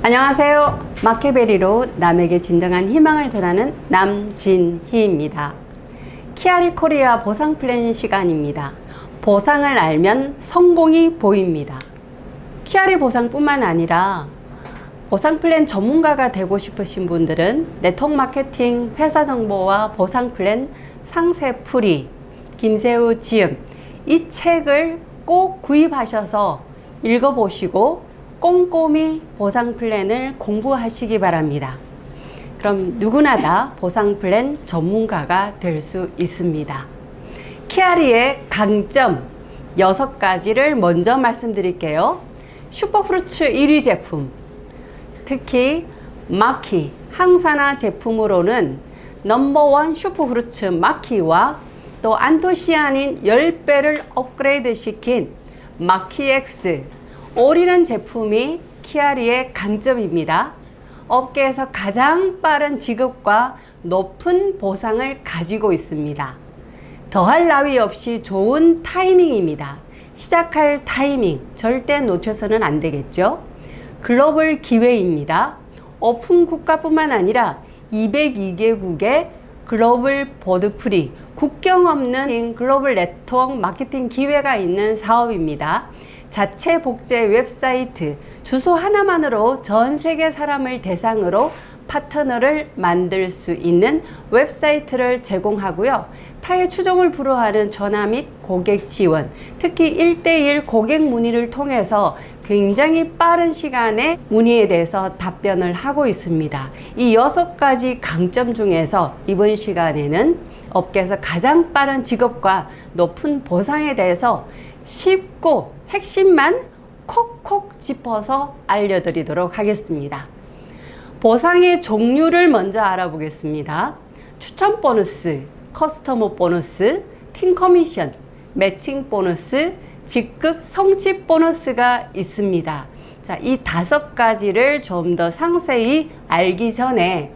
안녕하세요. 마케베리로 남에게 진정한 희망을 전하는 남진희입니다. 키아리 코리아 보상 플랜 시간입니다. 보상을 알면 성공이 보입니다. 키아리 보상뿐만 아니라 보상 플랜 전문가가 되고 싶으신 분들은 네트워크 마케팅 회사 정보와 보상 플랜 상세풀이 김세우 지음 이 책을 꼭 구입하셔서 읽어보시고 꼼꼼히 보상 플랜을 공부하시기 바랍니다. 그럼 누구나 다 보상 플랜 전문가가 될 수 있습니다. 키아리의 강점 6가지를 먼저 말씀드릴게요. 슈퍼프루츠 1위 제품, 특히 마키 항산화 제품으로는 넘버원 슈퍼프루츠 마키와 또 안토시아닌 10배를 업그레이드 시킨 마키X 올인원 제품이 키아리의 강점입니다. 업계에서 가장 빠른 지급과 높은 보상을 가지고 있습니다. 더할 나위 없이 좋은 타이밍입니다. 시작할 타이밍 절대 놓쳐서는 안 되겠죠. 글로벌 기회입니다. 오픈 국가뿐만 아니라 202개국의 글로벌 보드프리 국경 없는 글로벌 네트워크 마케팅 기회가 있는 사업입니다. 자체 복제 웹사이트 주소 하나만으로 전 세계 사람을 대상으로 파트너를 만들 수 있는 웹사이트를 제공하고요. 타의 추종을 불허하는 전화 및 고객 지원, 특히 1:1 고객 문의를 통해서 굉장히 빠른 시간에 문의에 대해서 답변을 하고 있습니다. 이 6가지 강점 중에서 이번 시간에는 업계에서 가장 빠른 지급과 높은 보상에 대해서 쉽고 핵심만 콕콕 짚어서 알려드리도록 하겠습니다. 보상의 종류를 먼저 알아보겠습니다. 추천 보너스, 커스터머 보너스, 팀 커미션, 매칭 보너스, 직급 성취 보너스가 있습니다. 자, 이 5가지를 좀 더 상세히 알기 전에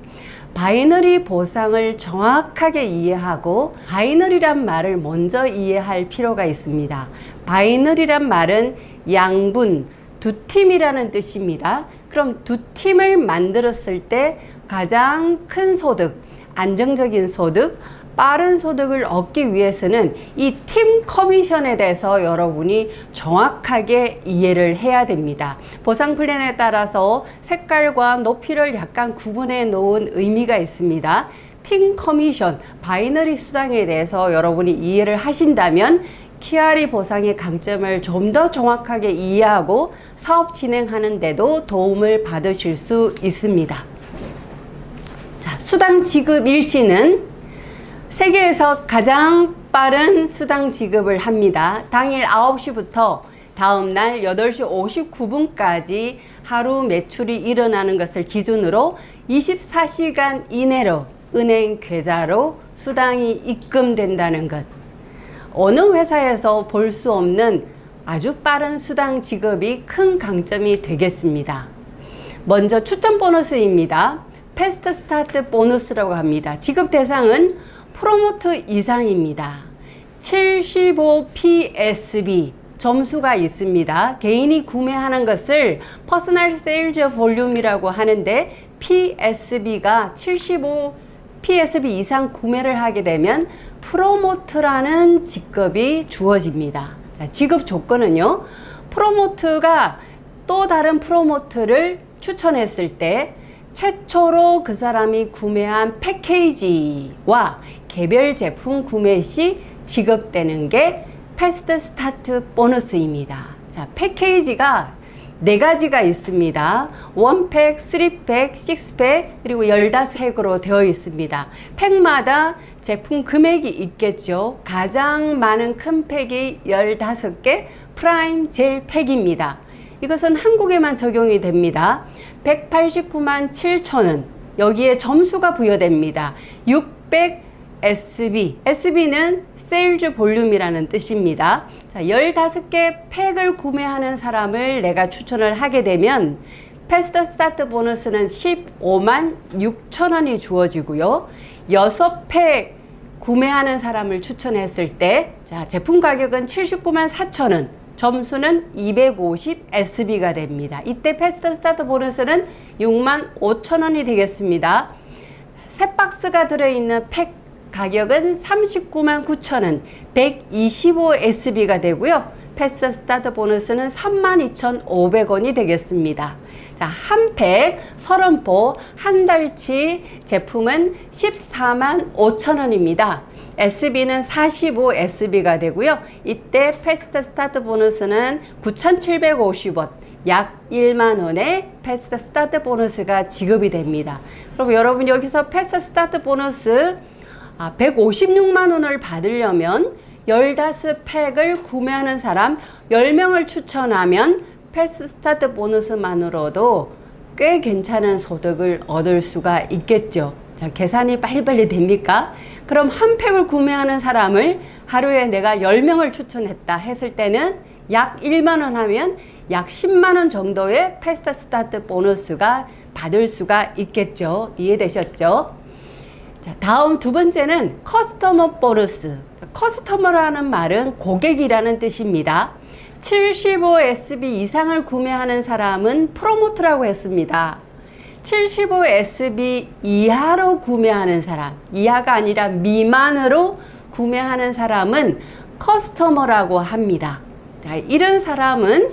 바이너리 보상을 정확하게 이해하고 바이너리란 말을 먼저 이해할 필요가 있습니다. 바이너리란 말은 양분, 두 팀이라는 뜻입니다. 그럼 두 팀을 만들었을 때 가장 큰 소득, 안정적인 소득, 빠른 소득을 얻기 위해서는 이 팀 커미션에 대해서 여러분이 정확하게 이해를 해야 됩니다. 보상 플랜에 따라서 색깔과 높이를 약간 구분해 놓은 의미가 있습니다. 팀 커미션, 바이너리 수당에 대해서 여러분이 이해를 하신다면 키아리 보상의 강점을 좀 더 정확하게 이해하고 사업 진행하는 데도 도움을 받으실 수 있습니다. 자, 수당 지급 일시는 세계에서 가장 빠른 수당 지급을 합니다. 당일 9시부터 다음날 8시 59분까지 하루 매출이 일어나는 것을 기준으로 24시간 이내로 은행 계좌로 수당이 입금된다는 것. 어느 회사에서 볼 수 없는 아주 빠른 수당 지급이 큰 강점이 되겠습니다. 먼저 추천 보너스입니다. 패스트 스타트 보너스라고 합니다. 지급 대상은 프로모트 이상입니다. 75 PSB 점수가 있습니다. 개인이 구매하는 것을 퍼스널 세일즈 볼륨이라고 하는데 PSB가 75 PSB 이상 구매를 하게 되면 프로모트라는 직급이 주어집니다. 자, 지급 조건은요. 프로모트가 또 다른 프로모트를 추천했을 때 최초로 그 사람이 구매한 패키지와 개별 제품 구매 시 지급되는 게 패스트 스타트 보너스입니다. 자, 패키지가 4가지가 있습니다. 1팩, 3팩, 6팩, 그리고 15팩으로 되어 있습니다. 팩마다 제품 금액이 있겠죠. 가장 많은 큰 팩이 15개 프라임 젤 팩입니다. 이것은 한국에만 적용이 됩니다. 189만 7천원 여기에 점수가 부여됩니다. 600 SB, SB는 세일즈 볼륨이라는 뜻입니다. 자, 15개 팩을 구매하는 사람을 내가 추천을 하게 되면 패스트 스타트 보너스는 15만 6천원이 주어지고요. 6팩 구매하는 사람을 추천했을 때 자, 제품 가격은 79만 4천원 점수는 250 SB가 됩니다. 이때 패스트 스타트 보너스는 65,000원이 되겠습니다. 세 박스가 들어있는 팩 가격은 399,900원, 125 SB가 되고요. 패스트 스타트 보너스는 32,500원이 되겠습니다. 자, 한 팩 30포 한 달치 제품은 145,000원입니다. SB는 45 SB가 되고요. 이때 패스트 스타트 보너스는 9,750원, 약 1만원의 패스트 스타트 보너스가 지급이 됩니다. 그럼 여러분 여기서 패스트 스타트 보너스 156만원을 받으려면 15팩을 구매하는 사람 10명을 추천하면 패스트 스타트 보너스만으로도 꽤 괜찮은 소득을 얻을 수가 있겠죠. 자, 계산이 빨리빨리 됩니까? 그럼 한 팩을 구매하는 사람을 하루에 내가 10명을 추천했다 했을 때는 약 1만원 하면 약 10만원 정도의 패스트 스타트 보너스가 받을 수가 있겠죠. 이해되셨죠? 자, 다음 두 번째는 커스터머 보너스. 커스터머라는 말은 고객이라는 뜻입니다. 75 SB 이상을 구매하는 사람은 프로모트라고 했습니다. 75 SB 이하로 구매하는 사람, 이하가 아니라 미만으로 구매하는 사람은 커스터머라고 합니다. 자, 이런 사람은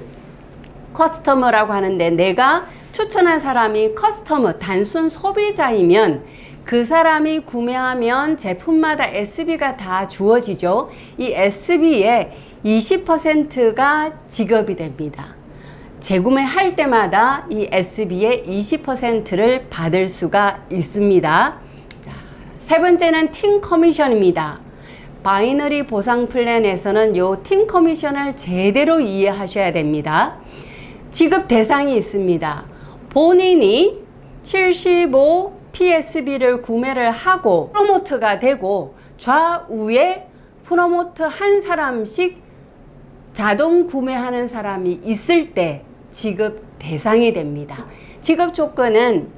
커스터머라고 하는데, 내가 추천한 사람이 커스터머, 단순 소비자이면 그 사람이 구매하면 제품마다 SB가 다 주어지죠. 이 SB의 20%가 지급이 됩니다. 재구매할 때마다 이 SB의 20%를 받을 수가 있습니다. 자, 세 번째는 팀 커미션입니다. 바이너리 보상 플랜에서는 이 팀 커미션을 제대로 이해하셔야 됩니다. 지급 대상이 있습니다. 본인이 75 PSB를 구매를 하고 프로모트가 되고 좌우에 프로모트 한 사람씩 자동 구매하는 사람이 있을 때 지급 대상이 됩니다. 지급 조건은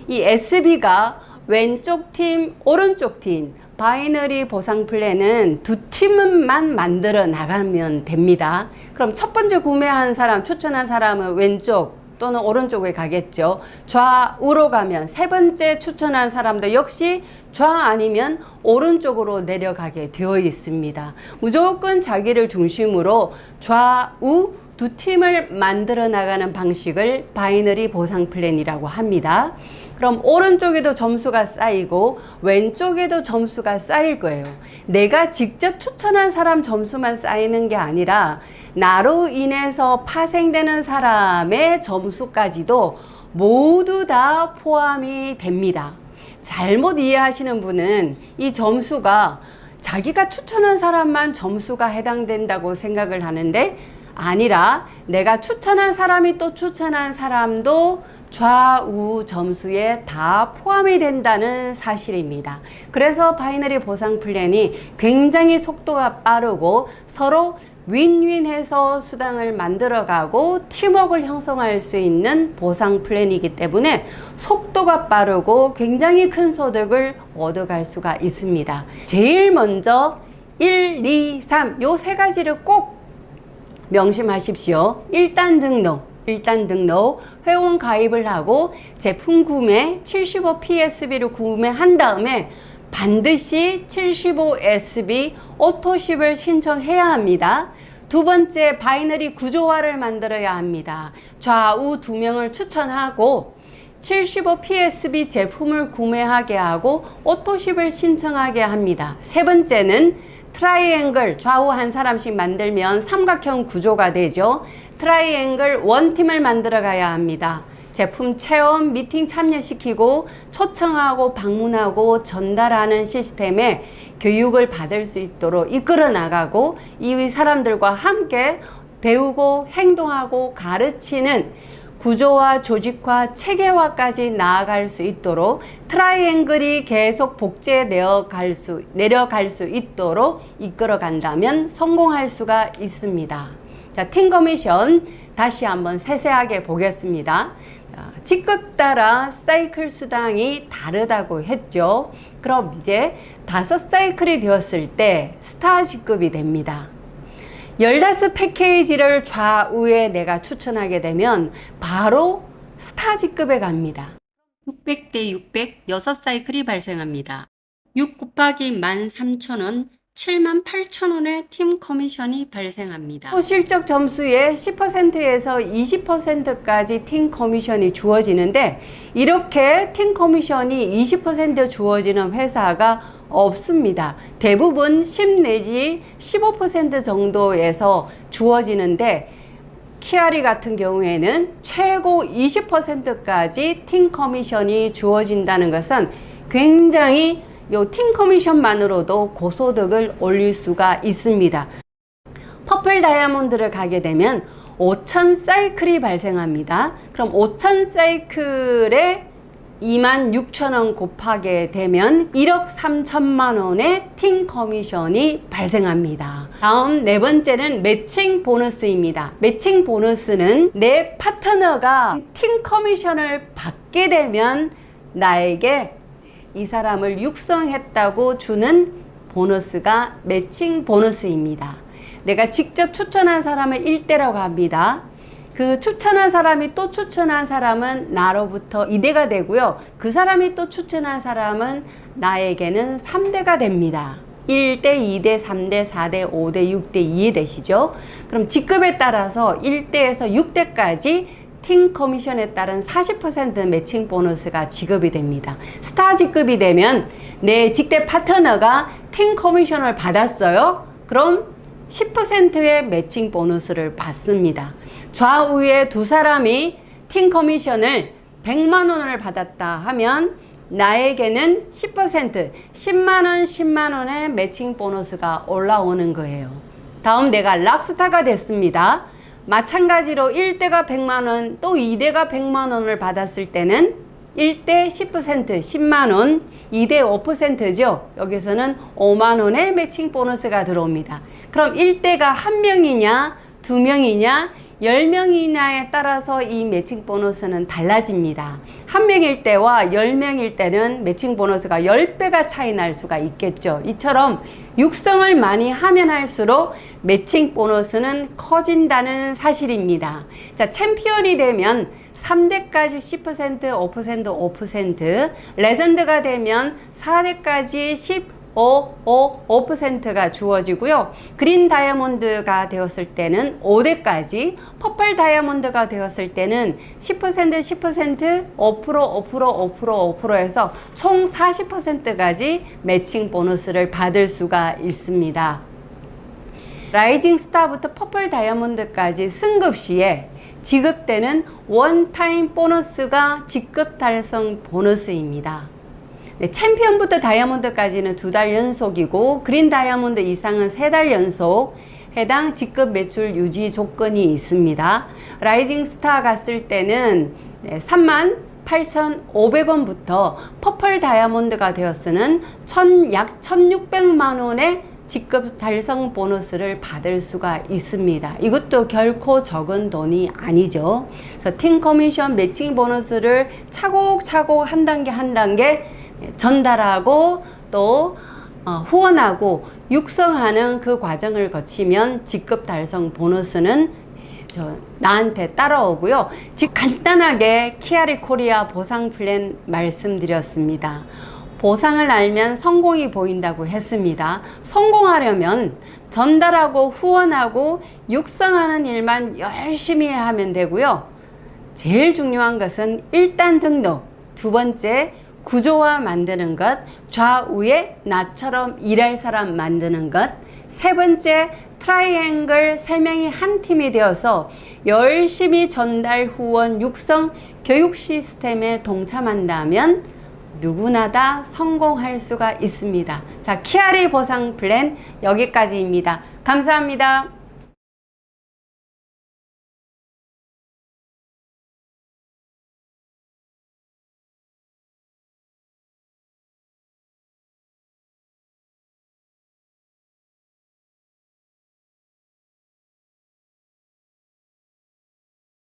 이 SB가 왼쪽 팀, 오른쪽 팀, 바이너리 보상 플랜은 두 팀만 만들어 나가면 됩니다. 그럼 첫 번째 구매한 사람, 추천한 사람은 왼쪽 또는 오른쪽에 가겠죠. 좌우로 가면 세 번째 추천한 사람도 역시 좌 아니면 오른쪽으로 내려가게 되어 있습니다. 무조건 자기를 중심으로 좌우 두 팀을 만들어 나가는 방식을 바이너리 보상 플랜이라고 합니다. 그럼 오른쪽에도 점수가 쌓이고 왼쪽에도 점수가 쌓일 거예요. 내가 직접 추천한 사람 점수만 쌓이는 게 아니라 나로 인해서 파생되는 사람의 점수까지도 모두 다 포함이 됩니다. 잘못 이해하시는 분은 이 점수가 자기가 추천한 사람만 점수가 해당된다고 생각을 하는데, 아니라 내가 추천한 사람이 또 추천한 사람도 좌우 점수에 다 포함이 된다는 사실입니다. 그래서 바이너리 보상 플랜이 굉장히 속도가 빠르고 서로 윈윈해서 수당을 만들어가고 팀워크를 형성할 수 있는 보상 플랜이기 때문에 속도가 빠르고 굉장히 큰 소득을 얻어갈 수가 있습니다. 제일 먼저 1, 2, 3 요 세 가지를 꼭 명심하십시오. 일단 등록, 회원 가입을 하고 제품 구매 75 PSB를 구매한 다음에 반드시 75 SB 오토쉽을 신청해야 합니다. 두 번째, 바이너리 구조화를 만들어야 합니다. 좌우 두 명을 추천하고 75 PSB 제품을 구매하게 하고 오토쉽을 신청하게 합니다. 세 번째는 트라이앵글, 좌우 한 사람씩 만들면 삼각형 구조가 되죠. 트라이앵글 원팀을 만들어 가야 합니다. 제품 체험, 미팅 참여시키고 초청하고 방문하고 전달하는 시스템에 교육을 받을 수 있도록 이끌어 나가고 이 사람들과 함께 배우고 행동하고 가르치는 구조화, 조직화, 체계화까지 나아갈 수 있도록 트라이앵글이 계속 복제 내려갈 수 있도록 이끌어 간다면 성공할 수가 있습니다. 자, 팀 커미션 다시 한번 세세하게 보겠습니다. 직급 따라 사이클 수당이 다르다고 했죠. 그럼 이제 5사이클이 되었을 때 스타 직급이 됩니다. 15 패키지를 좌우에 내가 추천하게 되면 바로 스타직급에 갑니다. 600대 600 6사이클이 발생합니다. 6 곱하기 13,000원 78,000원의 팀 커미션이 발생합니다. 실적 점수의 10%에서 20%까지 팀 커미션이 주어지는데 이렇게 팀 커미션이 20% 주어지는 회사가 없습니다. 대부분 10 내지 15% 정도에서 주어지는데 키아리 같은 경우에는 최고 20%까지 팀 커미션이 주어진다는 것은 굉장히 요 팀 커미션만으로도 고소득을 올릴 수가 있습니다. 퍼플 다이아몬드를 가게 되면 5,000 사이클이 발생합니다. 그럼 5,000 사이클에 26,000원 곱하게 되면 1억 3천만 원의 팀 커미션이 발생합니다. 다음 네 번째는 매칭 보너스입니다. 매칭 보너스는 내 파트너가 팀 커미션을 받게 되면 나에게 이 사람을 육성했다고 주는 보너스가 매칭 보너스입니다. 내가 직접 추천한 사람을 1대라고 합니다. 그 추천한 사람이 또 추천한 사람은 나로부터 2대가 되고요. 그 사람이 또 추천한 사람은 나에게는 3대가 됩니다. 1대, 2대, 3대, 4대, 5대, 6대, 2의 되시죠. 그럼 직급에 따라서 1대에서 6대까지 팀 커미션에 따른 40% 매칭 보너스가 지급이 됩니다. 스타 직급이 되면 내 직대 파트너가 팀 커미션을 받았어요. 그럼 10%의 매칭 보너스를 받습니다. 좌우에 두 사람이 팀 커미션을 100만 원을 받았다 하면 나에게는 10%, 10만 원, 10만 원의 매칭 보너스가 올라오는 거예요. 다음 내가 락스타가 됐습니다. 마찬가지로 1대가 100만 원, 또 2대가 100만 원을 받았을 때는 1대 10%, 10만 원, 2대 5%죠. 여기서는 5만 원의 매칭 보너스가 들어옵니다. 그럼 1대가 1명이냐, 2명이냐, 10명이냐에 따라서 이 매칭 보너스는 달라집니다. 1명일 때와 10명일 때는 매칭 보너스가 10배가 차이 날 수가 있겠죠. 이처럼 육성을 많이 하면 할수록 매칭 보너스는 커진다는 사실입니다. 자, 챔피언이 되면 3대까지 10%, 5%, 5%, 레전드가 되면 4대까지 5%가 주어지고요. 그린 다이아몬드가 되었을 때는 5대까지, 퍼플 다이아몬드가 되었을 때는 10%, 10%, 5%, 5%, 5%, 5%에서 총 40%까지 매칭 보너스를 받을 수가 있습니다. 라이징 스타부터 퍼플 다이아몬드까지 승급 시에 지급되는 원타임 보너스가 직급 달성 보너스입니다. 네, 챔피언부터 다이아몬드까지는 2달 연속이고 그린 다이아몬드 이상은 3달 연속 해당 직급 매출 유지 조건이 있습니다. 라이징 스타 갔을 때는 38,500원부터 퍼플 다이아몬드가 되었으는 약 1,600만 원의 직급 달성 보너스를 받을 수가 있습니다. 이것도 결코 적은 돈이 아니죠. 그래서 팀 커미션 매칭 보너스를 차곡차곡 한 단계 한 단계 전달하고 또 후원하고 육성하는 그 과정을 거치면 직급 달성 보너스는 나한테 따라오고요. 즉 간단하게 키아리 코리아 보상 플랜 말씀드렸습니다. 보상을 알면 성공이 보인다고 했습니다. 성공하려면 전달하고 후원하고 육성하는 일만 열심히 하면 되고요. 제일 중요한 것은 일단 등록, 두 번째 구조화 만드는 것, 좌우에 나처럼 일할 사람 만드는 것, 세 번째 트라이앵글 3명이 한 팀이 되어서 열심히 전달, 후원, 육성, 교육 시스템에 동참한다면 누구나 다 성공할 수가 있습니다. 자, 키아리 보상 플랜 여기까지입니다. 감사합니다.